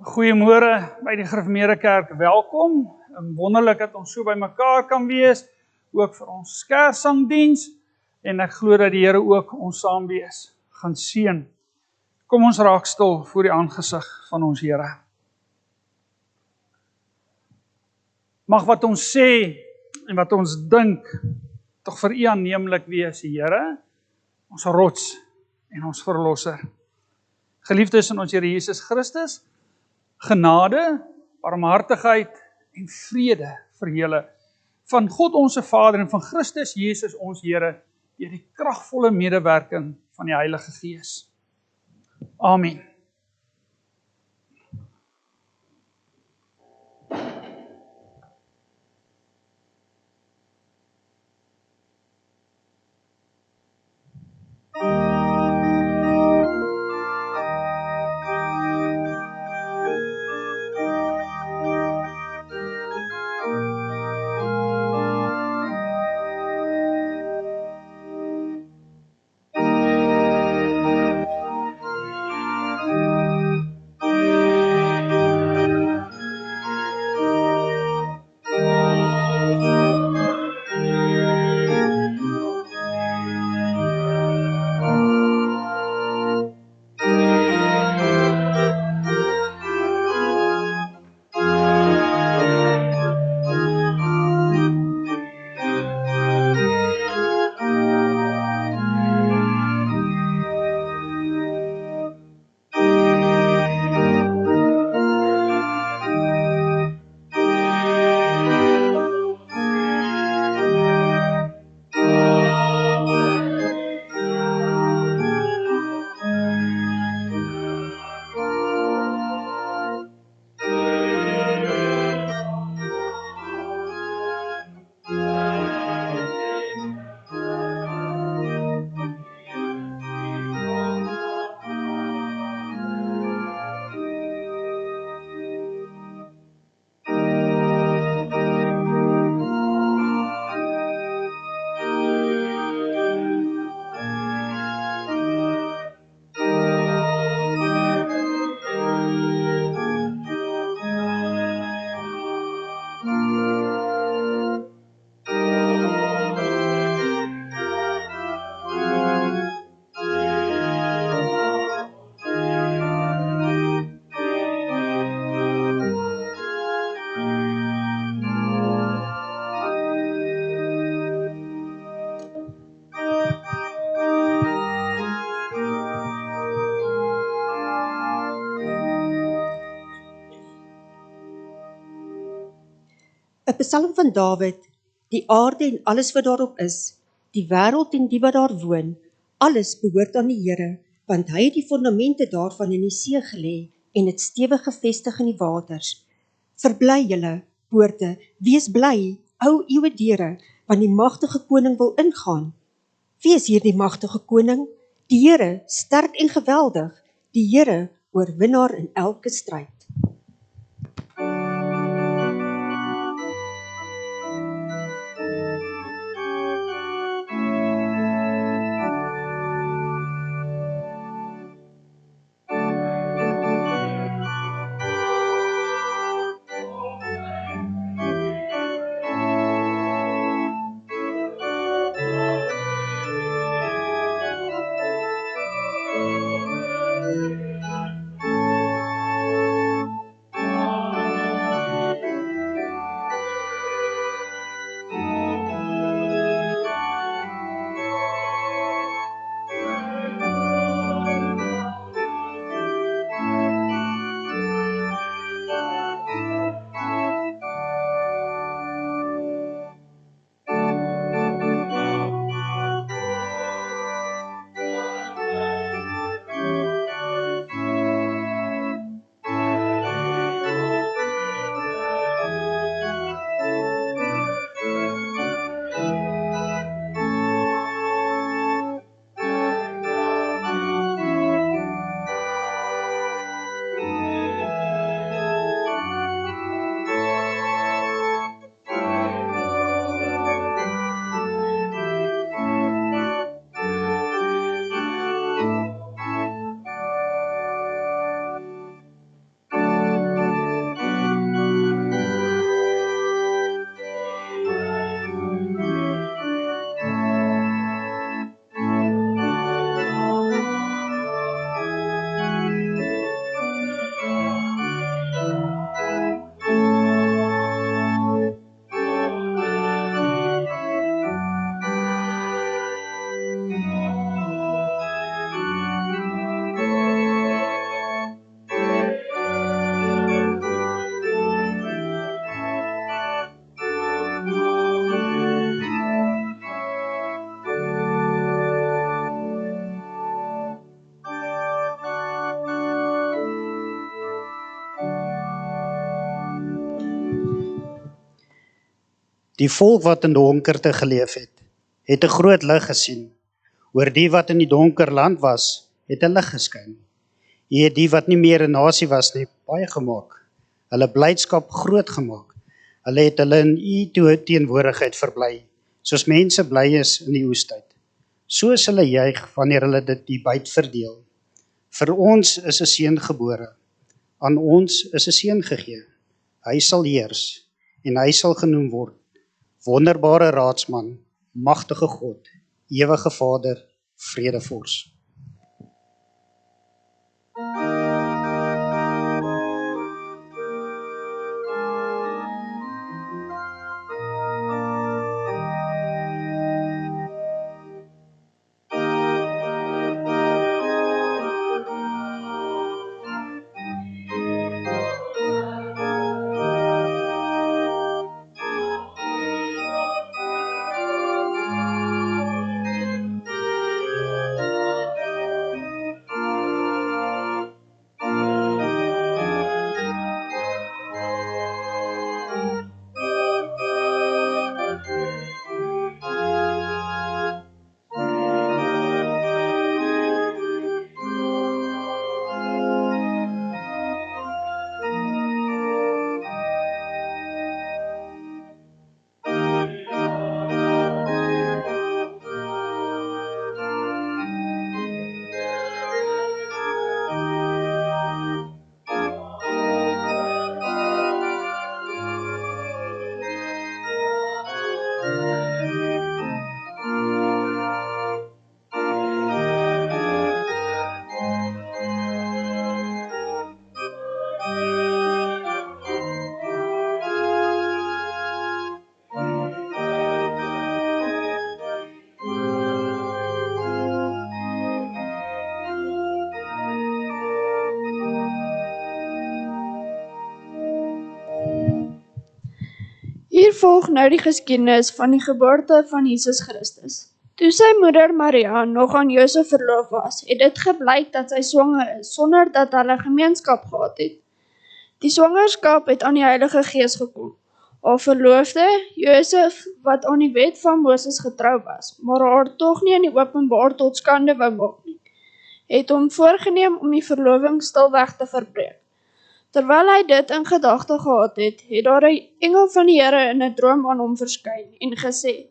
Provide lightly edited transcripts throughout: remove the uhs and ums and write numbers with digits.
Goeiemôre by die Gereformeerde Kerk, welkom. Wonderlik dat ons so by mekaar kan wees, ook vir ons Kerssangdiens, en ek glo dat die Here ook ons saam wees gaan seën. Kom ons raak stil voor die aangesig van ons Here. Mag wat ons sê en wat ons dink tog vir U aanneemlik wees, Here, ons rots en ons verlosser. Geliefdes in ons Here Jesus Christus, genade, barmhartigheid en vrede vir julle van God ons Vader en van Christus Jesus ons Here deur die kragvolle medewerking van die Heilige Gees. Amen. Een psalm van Dawid, die aarde en alles wat daarop is, die wêreld en die wat daar woon, alles behoort aan die Here, want hy het die fondamente daarvan in die see gelê en het stewig gevestig in die waters. Verbly julle, poorte, wees bly, ou eeue deure, want die magtige koning wil ingaan. Wie is hier die magtige koning? Die Here, sterk en geweldig, die Here, oorwinnaar in elke stryd. Die volk wat in donkerte geleef het 'n groot lig gesien. Oor die wat in die donker land was, het 'n lig geskyn. U het die wat nie meer 'n nasie was nie, baie gemaak. Hulle blydskap groot gemaak. Hulle het hulle in u teenwoordigheid verbly, soos mense bly is in die oestyd. So is hulle juig wanneer hulle die byt verdeel. Vir ons is 'n seun gebore. Aan ons is 'n seun gegee. Hy sal heers en hy sal genoem word Wonderbare Raadsman, Magtige God, Ewige Vader, Vredevors. Hier volg nou die geskiedenis van die geboorte van Jesus Christus. Toe sy moeder Maria nog aan Josef verloof was, het dit gebleik dat sy swanger is, sonder dat hulle gemeenskap gehad het. Die swangerskap het aan die Heilige Gees gekom. Haar verloofde, Josef, wat aan die wet van Moses getrou was, maar haar tog nie in die openbaar tot skande wou maak nie, het hom voorgeneem om die verloving stilweg te verbreek. Terwyl hy dit in gedagte gehad het, het daar 'n engel van die Here in 'n droom aan hom verskyn en gesê: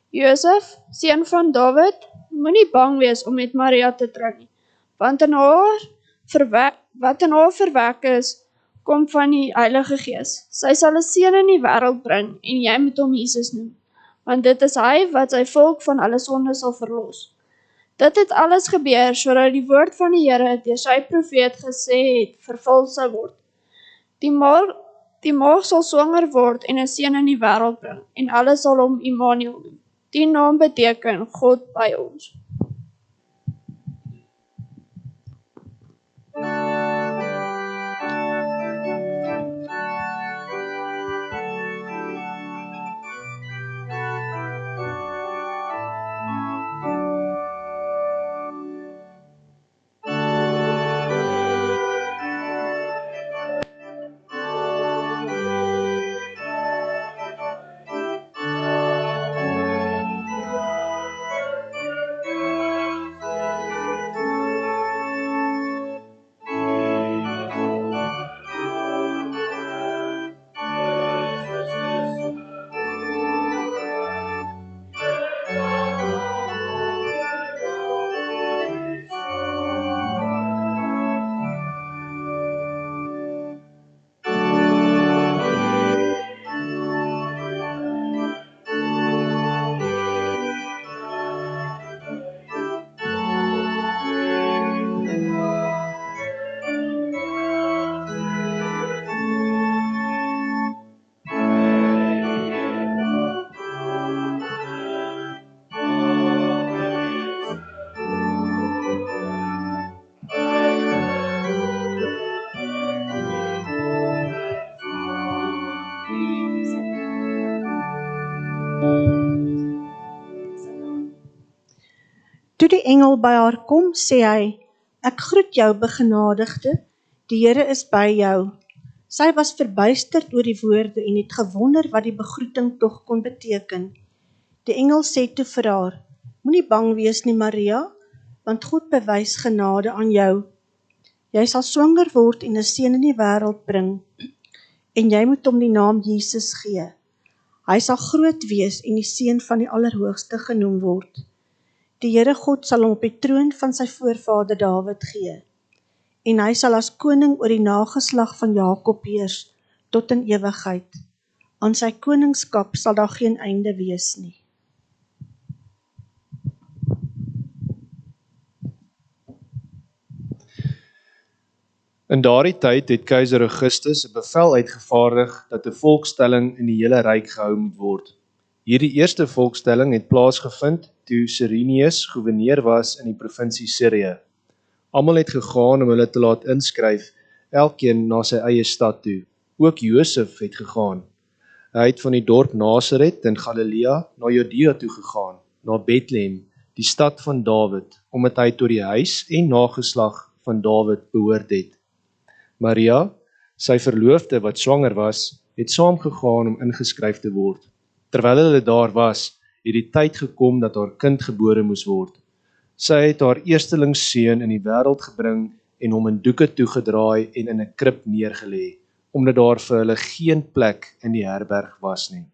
Josef, seun van Dawid, moenie bang wees om met Maria te trou nie, want wat in haar verwek is, kom van die Heilige Gees. Sy sal 'n seun in die wêreld bring en jy moet hom Jesus noem, want dit is hy wat sy volk van alle sonde sal verlos. Dit het alles gebeur sodat die woord van die Here deur sy profeet gesê het vervul sou word. Die maag sal swanger word en 'n seun in die wêreld bring, en hulle sal hom Immanuel noem. Die naam beteken God by ons. Toe die engel by haar kom, sê hy: Ek groet jou, begenadigde, die Here is by jou. Sy was verbuisterd oor die woorde en het gewonder wat die begroeting tog kon beteken. Die engel sê toe vir haar, moenie bang wees nie Maria, want God bewys genade aan jou. Jy sal swanger word en 'n seun in die wêreld bring, en jy moet hom die naam Jesus gee. Hy sal groot wees en die seun van die Allerhoogste genoem word. Die Here God sal hom op die troon van sy voorvader Dawid gee, en hy sal as koning oor die nageslag van Jakob heers tot in ewigheid. Aan sy koningskap sal daar geen einde wees nie. In daardie tyd het keiser Augustus 'n bevel uitgevaardig dat 'n volkstelling in die hele ryk gehou moet word. Hierdie eerste volkstelling het plaasgevind toe Cyrenius goewerneur was in die provinsie Sirië. Almal het gegaan om hulle te laat inskryf, elkeen na sy eie stad toe. Ook Josef het gegaan. Hy het van die dorp Nasaret in Galilea na Judea toe gegaan, na Bethlehem, die stad van Dawid, omdat hy tot die huis en nageslag van Dawid behoort het. Maria, sy verloofde wat swanger was, het saamgegaan om ingeskryf te word. Terwyl hulle daar was, het die tyd gekom dat haar kind gebore moes word. Sy het haar eerstelingsseun in die wêreld gebring en hom in doeke toegedraai en in 'n krib neergelê, omdat daar vir hulle geen plek in die herberg was nie.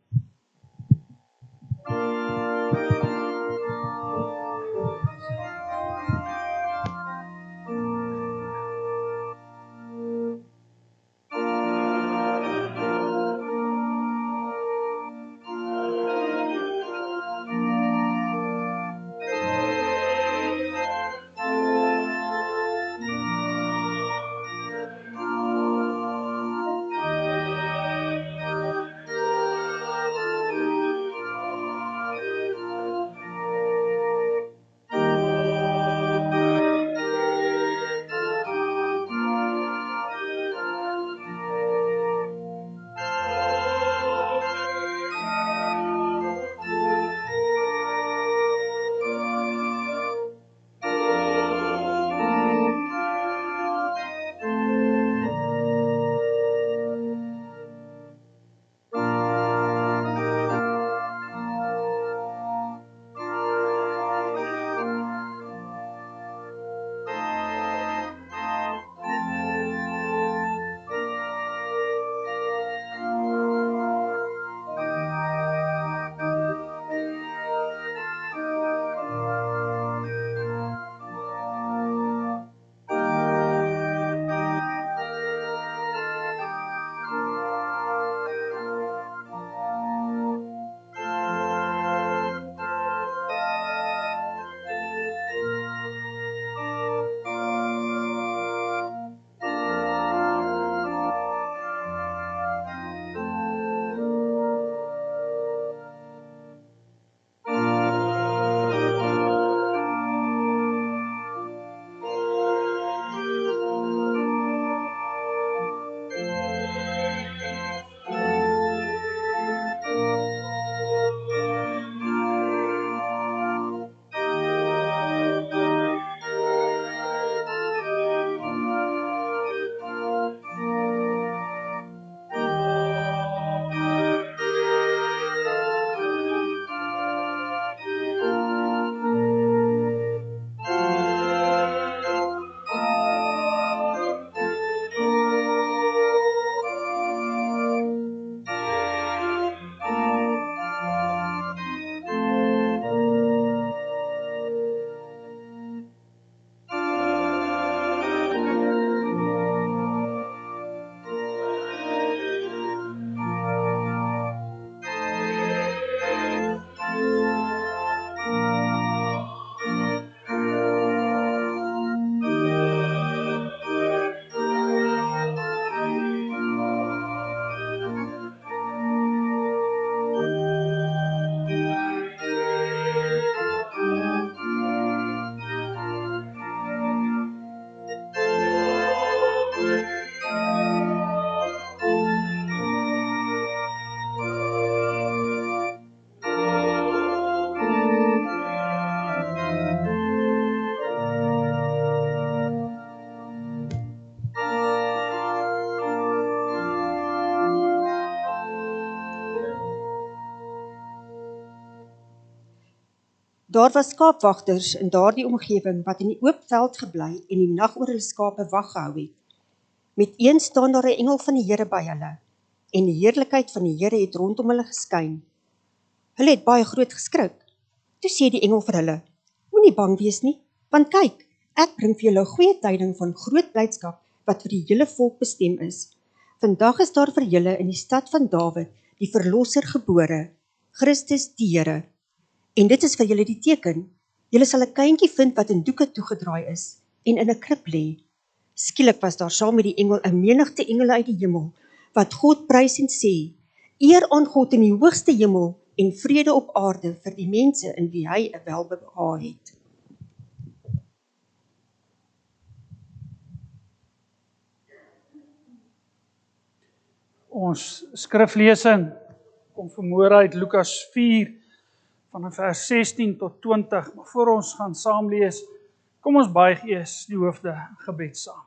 Daar was skaapwagters in daardie omgewing wat in die oop veld gebly en die nag oor hulle skape wag gehou het. Met een staan daar 'n engel van die Here by hulle, en die heerlikheid van die Here het rondom hulle geskyn. Hulle het baie groot geskrik. Toe sê die engel vir hulle: Moenie bang wees nie, want kyk, ek bring vir julle 'n goeie tyding van groot blydskap wat vir die hele volk bestem is. Vandag is daar vir julle in die stad van Dawid die verlosser gebore, Christus die Here. En dit is vir julle die teken. Julle sal 'n kindjie vind wat in doeke toegedraai is en in 'n krib lê. Skielik was daar saam met die engel 'n menigte engele uit die hemel wat God prys en sê: Eer aan God in die hoogste hemel en vrede op aarde vir die mense in wie hy 'n welbehae het. Ons skriflesing kom vanmôre uit Lukas 4 van vers 16 tot 20, maar voor ons gaan saam lees, kom ons buig eers die hoofde in gebed saam.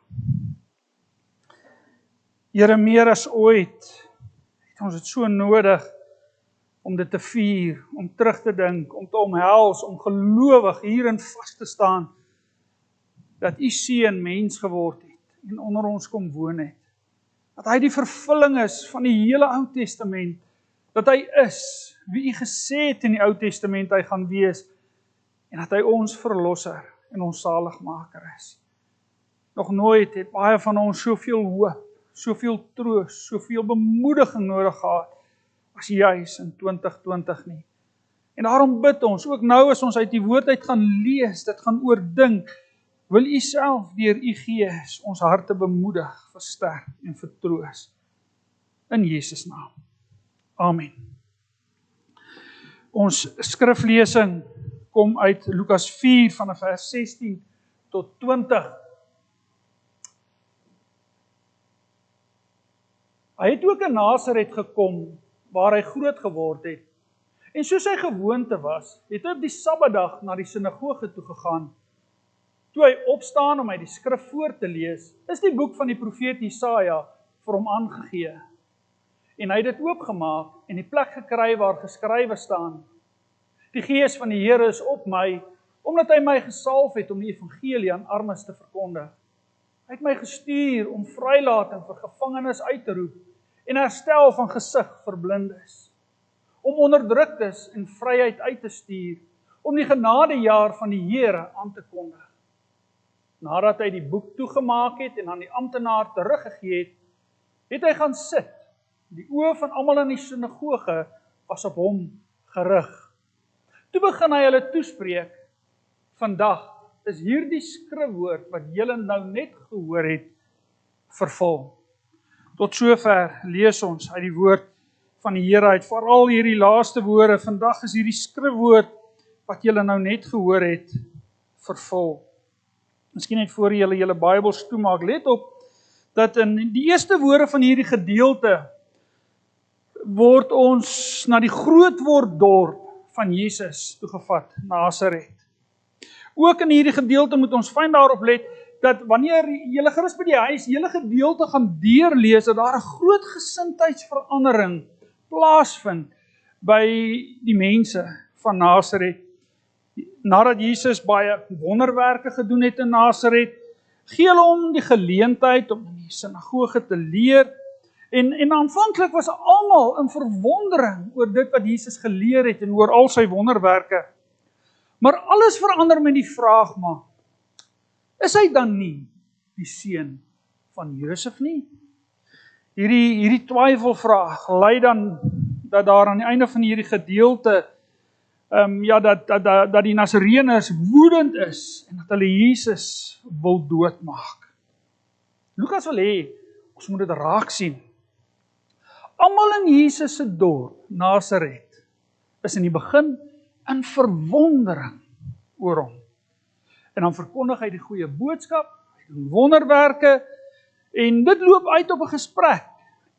Here, meer as ooit het ons dit so nodig om dit te vier, om terug te dink, om te omhels, om gelowig hierin vas te staan, dat U seun mens geword het en onder ons kom woon het. Dat hy die vervulling is van die hele Ou Testament, dat hy is wie U gesê het in die Ou Testament hy gaan wees, en dat hy ons verlosser en ons saligmaker is. Nog nooit het baie van ons soveel hoop, soveel troos, soveel bemoediging nodig gehad, as juis in 2020 nie. En daarom bid ons, ook nou as ons uit die woord uit gaan lees, dit gaan oordink, wil U self deur U Gees ons harte bemoedig, versterk en vertroos. In Jesus naam. Amen. Ons skriflesing kom uit Lukas 4 van vers 16 tot 20. Hy het ook in Nasaret gekom, waar hy groot geword het. En soos sy gewoonte was, het hy op die Sabbatdag na die sinagoge toe gegaan. Toe hy opstaan om uit die skrif voor te lees, is die boek van die profeet Jesaja vir hom aangegee. En hy het dit oopgemaak en die plek gekry waar geskrywe staan: Die Gees van die Here is op my, omdat hy my gesalf het om die evangelie aan armes te verkondig. Hy het my gestuur om vrylating vir gevangenes uit te roep en herstel van gesig vir blindes, om onderdruktes in vryheid uit te stuur, om die genadejaar van die Here aan te kondig. Nadat hy die boek toegemaak het en aan die amptenaar teruggegee het, het hy gaan sit. Die oë van almal in die sinagoge was op hom gerig. Toe begin hy hulle toespreek: Vandag is hierdie skrifwoord wat julle nou net gehoor het, vervul. Tot sover lees ons uit die woord van die Here uit, veral hierdie laaste woorde: Vandag is hierdie skrifwoord wat julle nou net gehoor het, vervul. Miskien net voor julle Bybels toemaak, let op dat in die eerste woorde van hierdie gedeelte word ons na die grootword dorp van Jesus toegevat, Nasaret. Ook in hierdie gedeelte moet ons fyn daarop let, dat wanneer julle gerus by die huis hele gedeelte gaan deurlees, dat daar 'n groot gesindheidsverandering plaasvind by die mense van Nasaret. Nadat Jesus baie wonderwerke gedoen het in Nasaret, gee hulle hom die geleentheid om in die sinagoge te leer. En aanvanklik was almal in verwondering oor dit wat Jesus geleer het en oor al sy wonderwerke. Maar alles verander met die vraag maar: is hy dan nie die seun van Josef nie? Hierdie twyfelvraag lei dan dat daar aan die einde van hierdie gedeelte dat die Nasareëners woedend is en dat hulle Jesus wil doodmaak. Lukas wil hê ons moet dit raak sien. Almal in Jesus se dorp, Nasaret, is in die begin in verwondering oor hom. En dan verkondig hy die goeie boodskap, hy doen wonderwerke, en dit loop uit op 'n gesprek.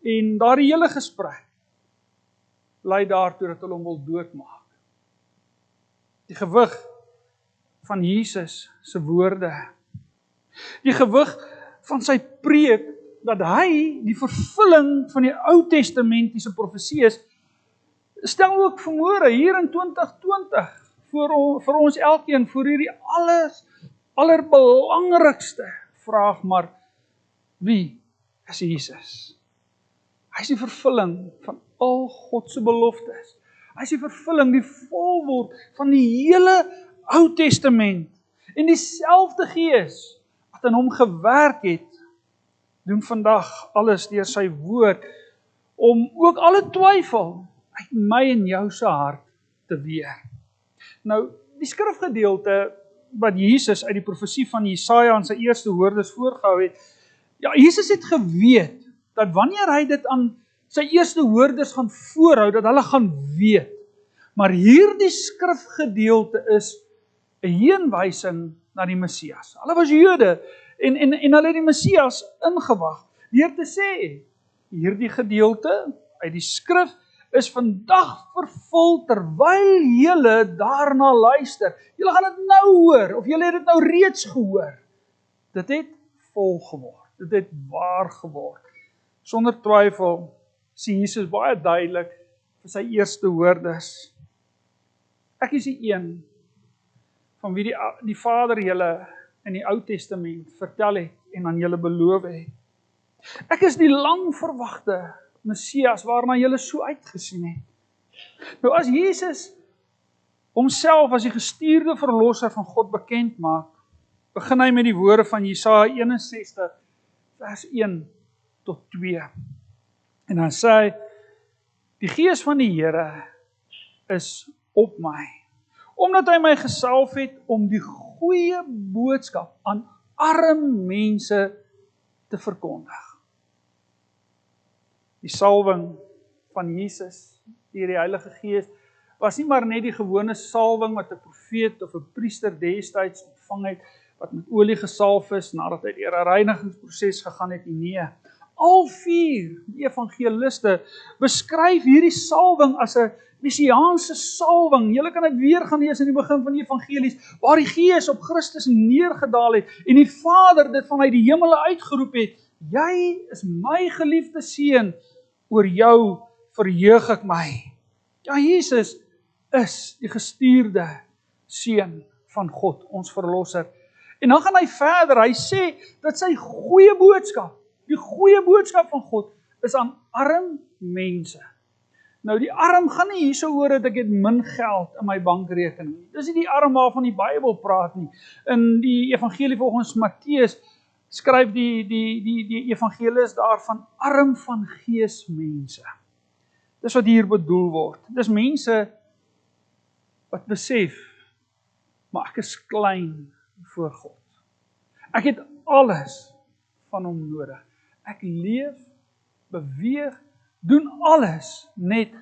En daardie hele gesprek lei daartoe dat hulle hom wil doodmaak. Die gewig van Jesus se woorde, die gewig van sy preek, dat hy die vervulling van die Ou Testamentiese profesie is, stel ook vanmôre hier in 2020 vir ons elkeen, vir hierdie allerbelangrikste vraag, maar wie is Jesus? Hy is die vervulling van al God se beloftes. Hy is die vervulling, die volword van die hele Ou Testament. En dieselfde Gees wat in hom gewerk het, doen vandag alles deur sy woord, om ook alle twyfel uit my en jou se hart te weer. Nou, die skrifgedeelte wat Jesus uit die profesie van Jesaja in sy eerste hoorders voorgehou het, ja, Jesus het geweet, dat wanneer hy dit aan sy eerste hoorders gaan voorhou, dat hulle gaan weet. Maar hierdie skrifgedeelte is 'n heenwysing na die Messias. Hulle was Jode, en hulle het die Messias ingewag, deur te sê, hierdie gedeelte uit die skrif is vandag vervul terwyl julle daarna luister. Julle gaan dit nou hoor, of julle het dit nou reeds gehoor. Dit het vol geword, dit het waar geword. Sonder twyfel sê Jesus baie duidelik vir sy eerste hoorders, ek is die een van wie die Vader julle in die Ou Testament vertel het en aan julle beloof het. Ek is die lang verwagte Messias waarna julle so uitgesien het. Nou as Jesus homself as die gestuurde verlosser van God bekend maak, begin hy met die woorde van Jesaja 61 vers 1 tot 2. En dan sê hy, die Gees van die Here is op my, omdat hy my gesalf het om die goeie boodskap aan arme mense te verkondig. Die salwing van Jesus deur die Heilige Gees was nie maar net die gewone salwing wat 'n profeet of 'n priester destyds ontvang het, wat met olie gesalf is nadat hy deur 'n reinigingsproses gegaan het. Nee, al 4 die evangeliste beskryf hierdie salwing as 'n messiaanse salwing. Julle kan dit weer gaan lees in die begin van die evangelies, waar die Gees op Christus neergedaal het en die Vader dit vanuit die hemele uitgeroep het, jy is my geliefde seun, oor jou verheug ek my. Ja, Jesus is die gestuurde seun van God, ons verlosser. En dan gaan hy verder, hy sê dat sy goeie boodskap, die goeie boodskap van God, is aan arm mense. Nou die arm gaan nie hierso oor dat ek het min geld in my bankrekening nie. Dis nie die arm waarvan die Bybel praat nie. In die evangelie volgens Matteus skryf die evangelis daarvan arm van gees mense. Dis wat hier bedoel word. Dis mense wat besef, maar ek is klein voor God. Ek het alles van hom nodig. Ek leef, beweeg, doen alles net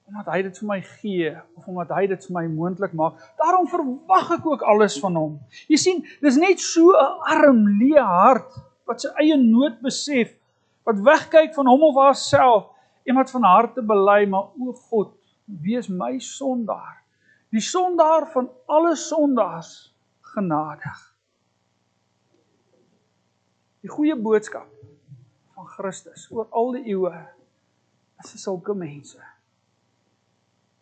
omdat hy dit vir my gee, of omdat hy dit vir my moontlik maak. Daarom verwag ek ook alles van hom. Jy sien, dis net so 'n arm, leë hart, wat sy eie nood besef, wat wegkyk van hom of haarself, en wat van harte bely, maar o God, wees my sondaar, die sondaar van alle sondaars, genadig. Die goeie boodskap van Christus oor al die eeue is vir sulke mense.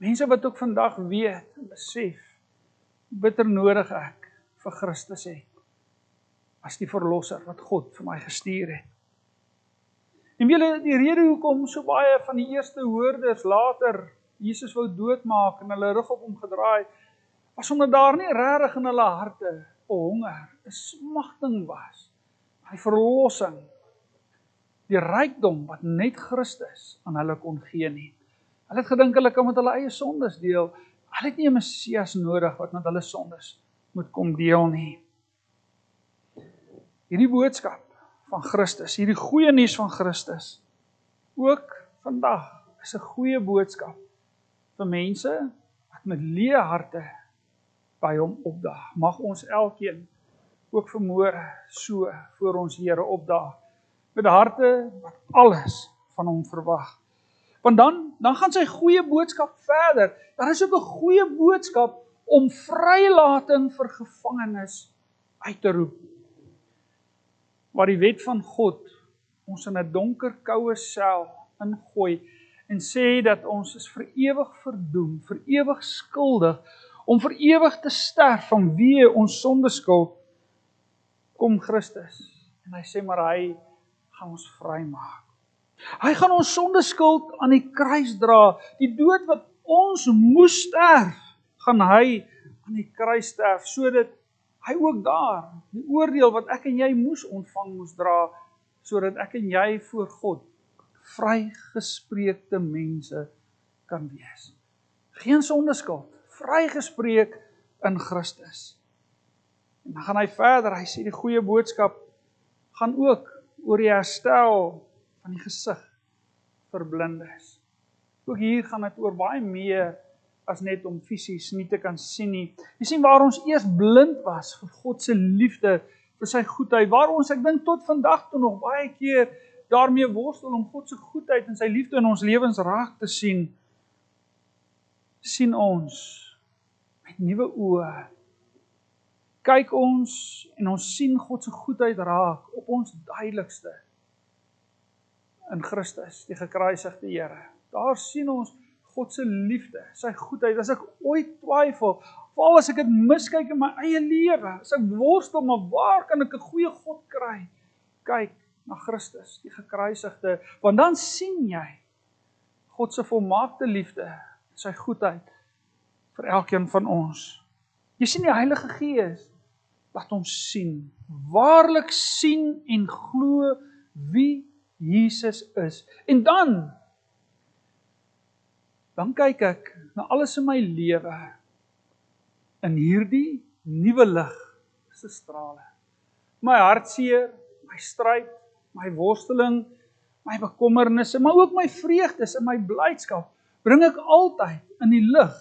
Mense wat ook vandag weet en besef hoe bitter nodig ek vir Christus het as die verlosser wat God vir my gestuur het. En julle, die rede hoekom so baie van die eerste hoorders later Jesus wou doodmaak en hulle rug op hom gedraai, was omdat daar nie regtig in hulle harte 'n honger, 'n smagting was, die verlossing, die rykdom wat net Christus aan hulle kon gee nie. Hulle het gedink hulle kan met hulle eie sondes deel. Hulle het nie 'n Messias nodig wat met hulle sondes moet kom deel nie. Hierdie boodskap van Christus, hierdie goeie nuus van Christus, ook vandag is 'n goeie boodskap vir mense wat met leë harte by hom opdaag. Mag ons elkeen ook vanmôre so voor ons Here opdaag, met harte wat alles van hom verwag. Want dan gaan sy goeie boodskap verder. Daar is ook 'n goeie boodskap om vrylating vir gevangenes uit te roep. Waar die wet van God ons in 'n donker, koue sel ingooi en sê dat ons is vir ewig verdoem, vir ewig skuldig, om vir ewig te sterf vanweë ons sondeskuld, kom Christus. En hy sê, maar hy gaan ons vrymaak. Hy gaan ons sondeskuld aan die kruis dra. Die dood wat ons moes sterf, gaan hy aan die kruis sterf, sodat hy ook daar, die oordeel wat ek en jy moes ontvang, moes dra, sodat ek en jy voor God vrygespreekte mense kan wees. Geen sondeskuld, vrygespreek in Christus. En dan gaan hy verder, hy sê die goeie boodskap gaan ook oor die herstel van die gesig vir blindes. Ook hier gaan dit oor baie meer as net om fisies nie te kan sien nie. Jy sien waar ons eers blind was vir God se liefde, vir sy goedheid, waar ons, ek dink tot vandag toe nog baie keer daarmee worstel om God se goedheid en sy liefde in ons lewens raak te sien, sien ons met nuwe oë. Kyk ons en ons sien God se goedheid raak op ons duidelikste in Christus, die gekruisigde Here. Daar sien ons God se liefde, sy goedheid. As ek ooit twyfel, veral as ek dit miskyk in my eie lewe, as ek worstel, maar waar kan ek 'n goeie God kry? Kyk na Christus, die gekruisigde, want dan sien jy God se volmaakte liefde, sy goedheid vir elkeen van ons. Jy sien die Heilige Gees laat ons sien, waarlik sien en glo wie Jesus is. En dan kyk ek na alles in my lewe in hierdie nuwe lig se strale. My hartseer, my stryd, my worsteling, my bekommernisse, maar ook my vreugdes en my blydskap bring ek altyd in die lig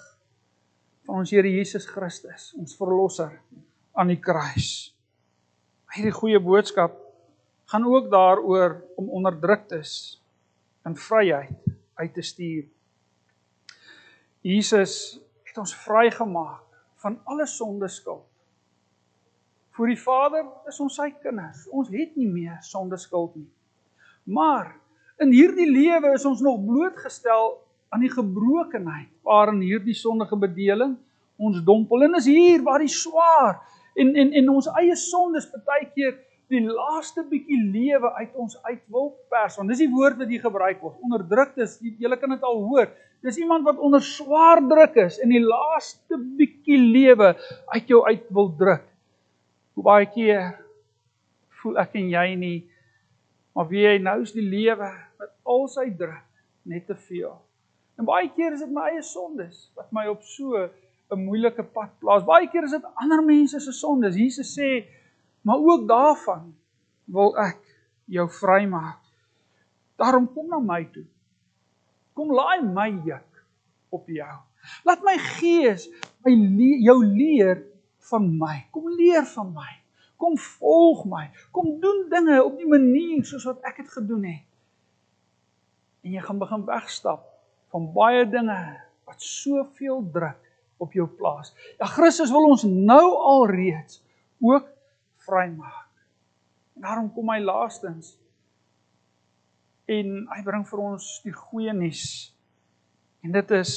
van ons Here Jesus Christus, ons verlosser aan die kruis. Hierdie goeie boodskap gaan ook daaroor om onderdruktes in vryheid uit te stuur. Jesus het ons vrygemaak van alle sondeskuld. Voor die Vader is ons sy kinders. Ons het nie meer sondeskuld nie. Maar in hierdie lewe is ons nog blootgestel aan die gebrokenheid waarin hierdie sondige bedeling ons dompel. En is hier waar die swaar en ons eie sondes partykeer die laaste bietjie lewe uit ons uit wil pers. Want dis die woord wat hier gebruik word. Onderdruktes, julle kan dit al hoor. Dis iemand wat onder swaar druk is en die laaste bietjie lewe uit jou uit wil druk. Hoe baie keer voel ek en jy nie, maar wie jy nou is die lewe met al sy druk net te veel. En baie keer is dit my eie sondes wat my op so 'n moeilike pad plaas. Baie keer is dit ander mense se sondes. Jesus sê, maar ook daarvan wil ek jou vrymaak. Daarom kom na my toe. Kom laai my juk op jou. Laat my Gees jou leer van my. Kom leer van my. Kom volg my. Kom doen dinge op die manier soos wat ek het gedoen het. En jy gaan begin wegstap van baie dinge wat soveel druk op jou plaas. Ja, Christus wil ons nou al reeds ook vrymaak. En daarom kom hy laastens en hy bring vir ons die goeie nuus. En dit is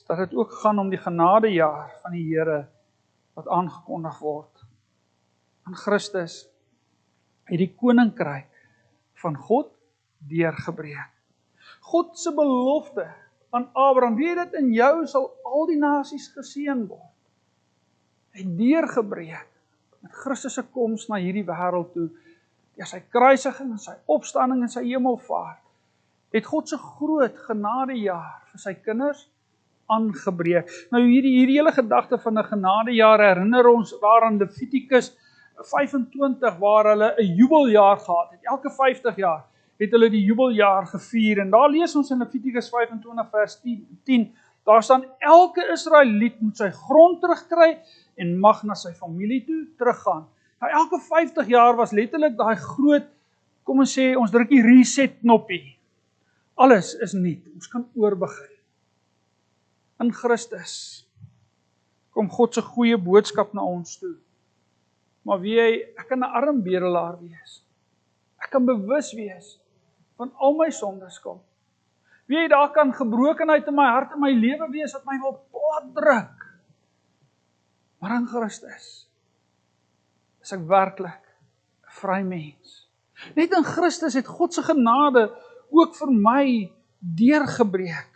dat dit ook gaan om die genadejaar van die Here wat aangekondig word. Aan Christus het die koninkryk van God deurgebreek. God se belofte aan Abraham, weet dit, in jou sal al die nasies geseën word. Het deurgebreek met Christus se koms na hierdie wêreld toe, deur sy kruisiging en sy opstanding en sy hemelvaart, het God se groot genadejaar vir sy kinders aangebreek. Nou hierdie hele gedagte van 'n genadejaar herinner ons daaraan Levitikus 25 waar hulle 'n jubeljaar gehad het. Elke 50 jaar het hulle die jubeljaar gevier. En daar lees ons in Levitikus 25 vers 10, daar staan elke Israeliet moet sy grond terugkry en mag na sy familie toe teruggaan. Nou elke 50 jaar was letterlik daai groot, kom ons sê, ons druk die reset knoppie. Alles is nuut, ons kan oorbegin. In Christus kom God se goeie boodskap na ons toe. Maar ek kan 'n arm bedelaar wees. Ek kan bewus wees van al my sondeskuld. Daar kan gebrokenheid in my hart en my lewe wees wat my wil plat druk. Maar in Christus is ek werklik 'n vry mens. Net in Christus het God se genade ook vir my deurgebreek.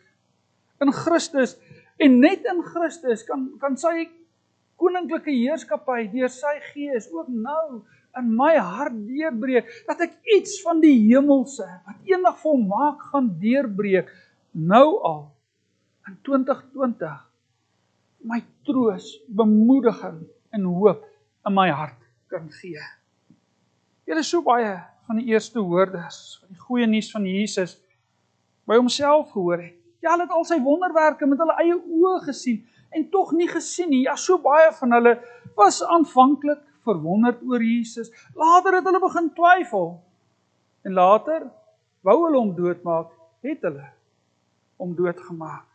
In Christus, en net in Christus kan sy koninklike heerskappy deur sy gees ook nou in my hart deurbreek, dat ek iets van die hemelse, wat eendag volmaak gaan deurbreek, nou al, in 2020, my troos, bemoediging en hoop in my hart kan gee. Julle so baie van die eerste hoorders, van die goeie nuus van Jesus, by homself gehoor het. Ja, hulle het al sy wonderwerke met hulle eie oë gesien, en tog nie gesien nie. Ja, so baie van hulle was aanvanklik verwonderd oor Jesus. Later het hulle begin twyfel. En later wou hulle hom doodmaak, het hulle hom doodgemaak.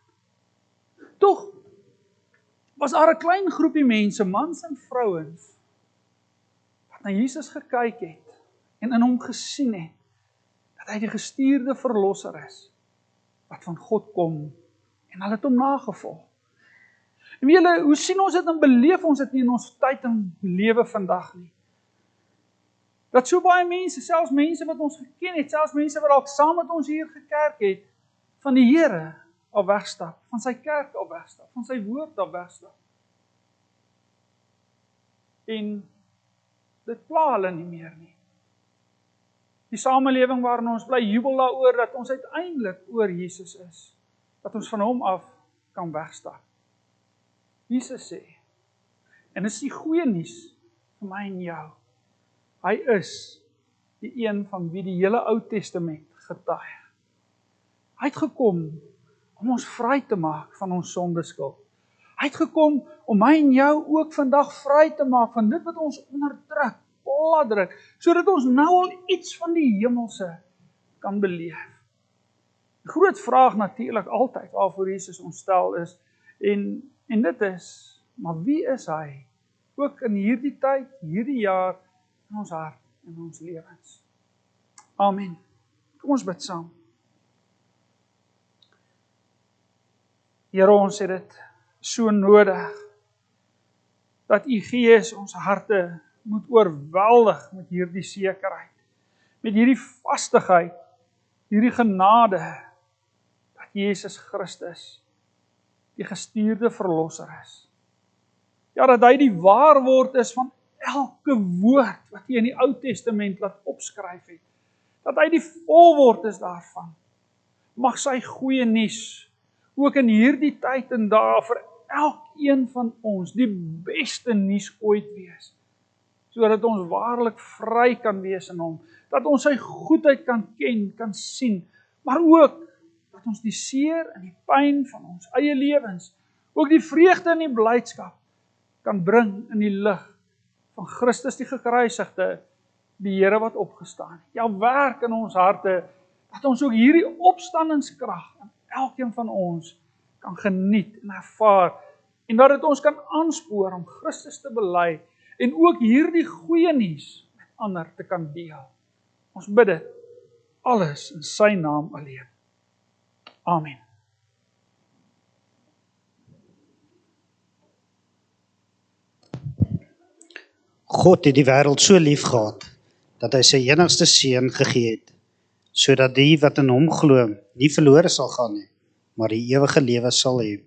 Tog was daar 'n klein groepie mense, mans en vrouens, wat na Jesus gekyk het en in hom gesien het dat hy die gestuurde verlosser is wat van God kom, en hulle het hom nagevolg. En weet julle, hoe sien ons dit en beleef ons dit nie in ons tyd en lewe vandag nie? Dat so baie mense, selfs mense wat ons geken het, selfs mense wat dalk saam met ons hier gekerk het, van die Here al wegstap, van sy kerk al wegstap, van sy woord al wegstap. En dit pla hulle nie meer nie. Die samelewing waarin ons bly jubel daaroor dat ons uiteindelik oor Jesus is, dat ons van hom af kan wegstap. Jesus sê, en dit is die goeie nuus vir my en jou, hy is die een van wie die hele Ou Testament getuig. Hy het gekom om ons vry te maak van ons sondeskuld. Hy het gekom om my en jou ook vandag vry te maak van dit wat ons onderdruk, pladruk, sodat ons nou al iets van die hemelse kan beleef. Die groot vraag natuurlik altyd waarvoor Jesus ons stel is, en dit is, maar wie is hy? Ook in hierdie tyd, hierdie jaar, in ons hart en ons lewens. Amen. Kom ons bid saam. Here, ons het dit so nodig, dat u Gees ons harte moet oorweldig met hierdie sekerheid, met hierdie vastigheid, hierdie genade, dat Jesus Christus die gestuurde verlosser is. Ja, dat hy die waarwoord is van elke woord wat hy in die Ou Testament laat opskryf het. Dat hy die volwoord is daarvan. Mag sy goeie nuus ook in hierdie tyd en dae vir elkeen van ons die beste nuus ooit wees, sodat ons waarlik vry kan wees in hom, dat ons sy goedheid kan ken, kan sien, maar ook dat ons die seer en die pyn van ons eie lewens, ook die vreugde en die blydskap kan bring in die lig van Christus die gekruisigde, die Here wat opgestaan het. Ja, werk in ons harte, dat ons ook hierdie opstandingskrag in elkeen van ons kan geniet en ervaar, en dat dit ons kan aanspoor om Christus te bely, en ook hierdie goeie nuus met ander te kan deel. Ons bid dit alles in sy naam alleen. Amen. God het die wêreld so lief gehad, dat hy sy enigste seun gegee het, sodat die wat in hom glo nie verlore sal gaan nie, maar die ewige lewe sal hê.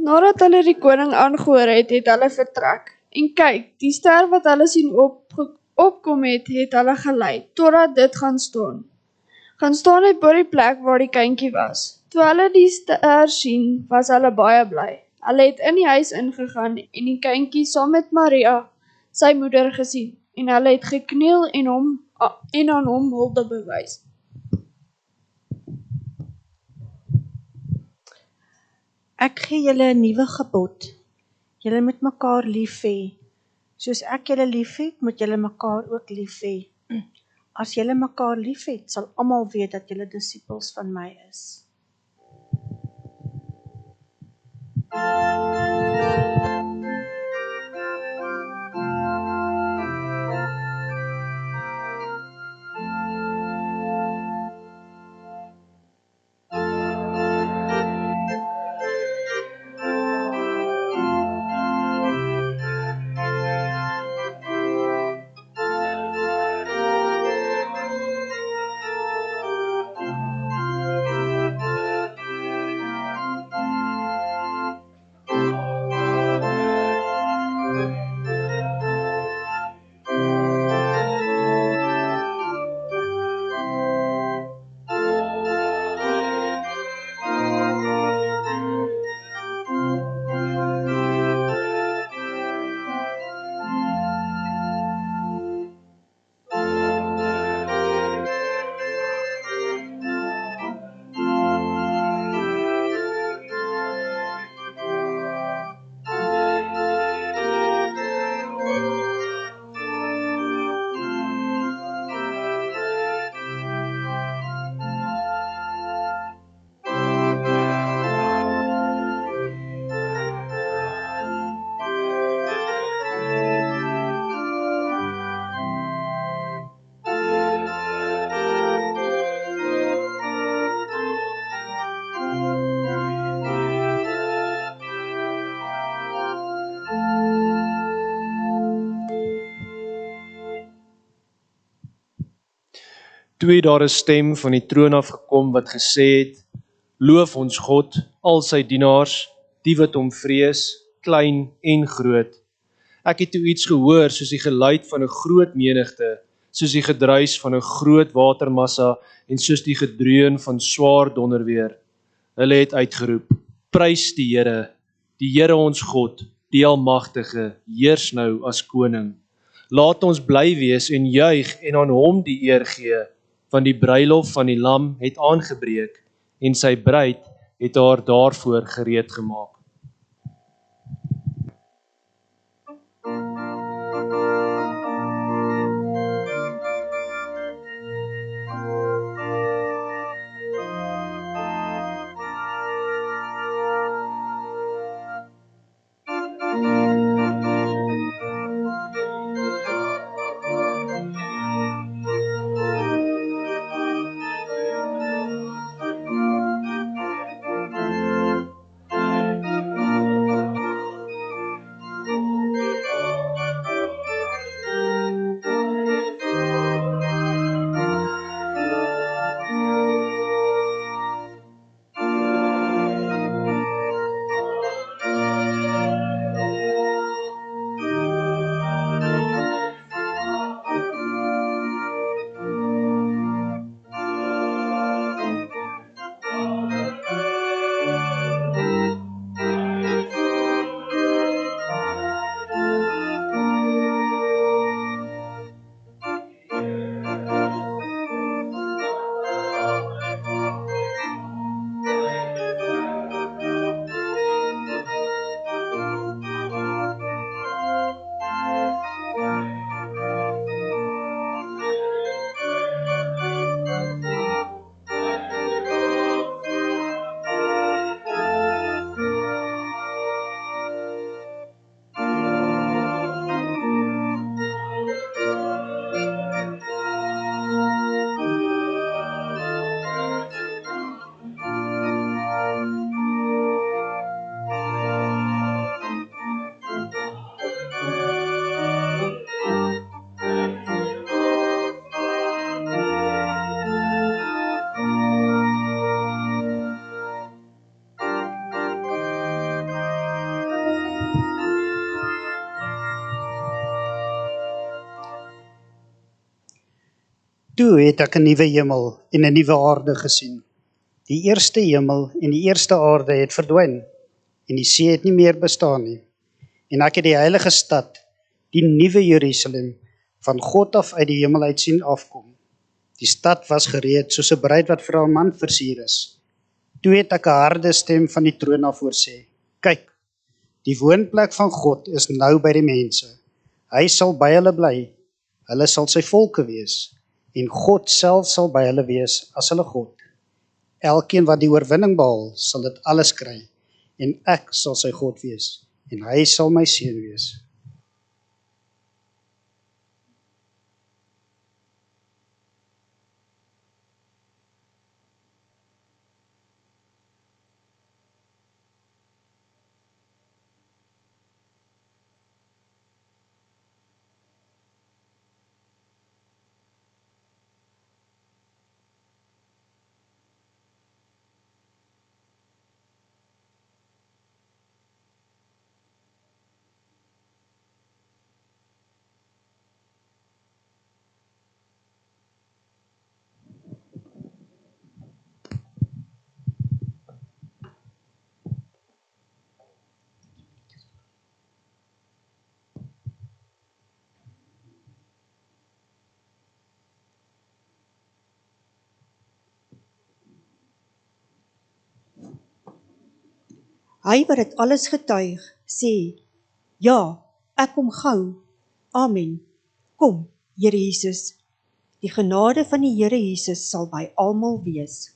Nadat hulle die koning aangehoor het, het hulle vertrek. En kyk, die ster wat hulle sien opkom het hulle gelei, totdat dit gaan staan. Gaan staan het by die plek waar die kindjie was. Toe hulle die ster sien, was hulle baie bly. Hulle het in die huis ingegaan en die kindjie saam met Maria, sy moeder, gesien. En hulle het gekniel en aan hom hulde bewys. Ek gee julle 'n nuwe gebod. Julle moet mekaar lief hê. Soos ek julle lief het, moet julle mekaar ook lief hê. As julle mekaar lief het, sal almal weet dat julle disippels van my is. Toe het daar 'n stem van die troon af gekom wat gesê het, loof ons God, al sy dienaars, die wat hom vrees, klein en groot. Ek het toe iets gehoor soos die geluid van 'n groot menigte, soos die gedruis van 'n groot watermassa en soos die gedreun van swaar donderweer. Hulle het uitgeroep, prys die Here ons God, die Almagtige, heers nou as koning. Laat ons bly wees en juig en aan hom die eer gee, want die bruilof van die lam het aangebreek en sy bruid het haar daarvoor gereed gemaak. Toe het ek 'n nuwe hemel en 'n nuwe aarde gesien. Die eerste hemel en die eerste aarde het verdwyn en die see het nie meer bestaan nie. En ek het die heilige stad, die nuwe Jerusalem, van God af uit die hemel uit sien afkom. Die stad was gereed soos 'n bruid wat vir haar man versier is. Toe het ek 'n harde stem van die troon af hoor sê: Kyk, die woonplek van God is nou by die mense. Hy sal by hulle bly. Hulle sal sy volke wees. En God self sal by hulle wees as hulle God. Elkeen wat die oorwinning behaal, sal dit alles kry. En ek sal sy God wees. En hy sal my seun wees. Hy wat dit alles getuig, sê, ja, ek kom gou. Amen. Kom, Here Jesus. Die genade van die Here Jesus sal by almal wees.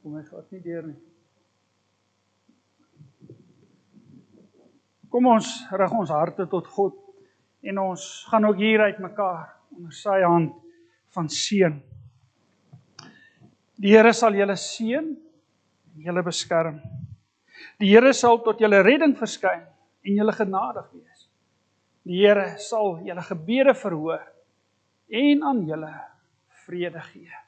Kom hy gaat nie deur nie. Kom ons rig ons harte tot God en ons gaan ook hier uit mekaar onder sy hand van seën. Die Here sal julle seën en julle beskerm. Die Here sal tot julle redding verskyn en julle genadig wees. Die Here sal julle gebede verhoor en aan julle vrede gee.